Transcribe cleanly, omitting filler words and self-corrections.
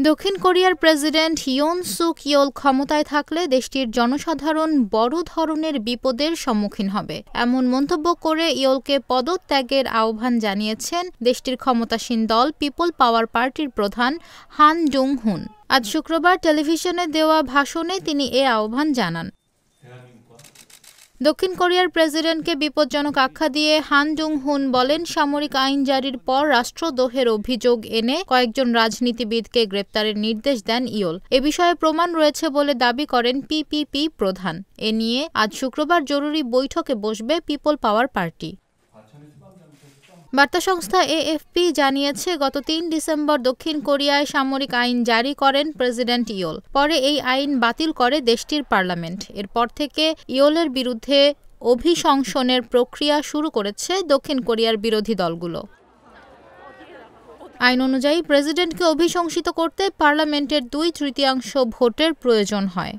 দক্ষিণ কোরিয়ার president ইয়ন সুক yellow ক্ষমতায় থাকলে দেশটির জনসাধারণ বড় ধরনের বিপদের সম্মুখীন হবে এমন মন্তব্য করে ইয়োলকে পদত্যাগের আহ্বান জানিয়েছেন দেশটির ক্ষমতাসীন দল পিপল পাওয়ার পার্টির প্রধান হান জং-হুন। আজ শুক্রবার টেলিভিশনে দেওয়া ভাষণে তিনি এ আহ্বান জানান। দক্ষিণ কোরিয়ার প্রেসিডেন্টকে বিপজ্জনক আখ্যা দিয়ে হান জং-হুন বলেন, সামরিক আইন জারির পর রাষ্ট্রদ্রোহের অভিযোগ এনে কয়েকজন রাজনীতিবিদকে গ্রেপ্তারের নির্দেশ দেন ইয়োল। এ বিষয়ে প্রমাণ রয়েছে বলে দাবি করেন পিপিপি প্রধান। এ নিয়ে আজ শুক্রবার জরুরি বৈঠকে বসবে পিপল পাওয়ার পার্টি। বার্তা সংস্থা এএফপি জানিয়েছে, গত ৩ ডিসেম্বর দক্ষিণ কোরিয়ায় সামরিক আইন জারি করেন প্রেসিডেন্ট ইয়োল। পরে এই আইন বাতিল করে দেশটির পার্লামেন্ট। এরপর থেকে ইয়োলের বিরুদ্ধে অভিশংসনের প্রক্রিয়া শুরু করেছে দক্ষিণ কোরিয়ার বিরোধী দলগুলো। আইন অনুযায়ী প্রেসিডেন্টকে অভিশংসিত করতে পার্লামেন্টের 2/3 ভোটের প্রয়োজন হয়।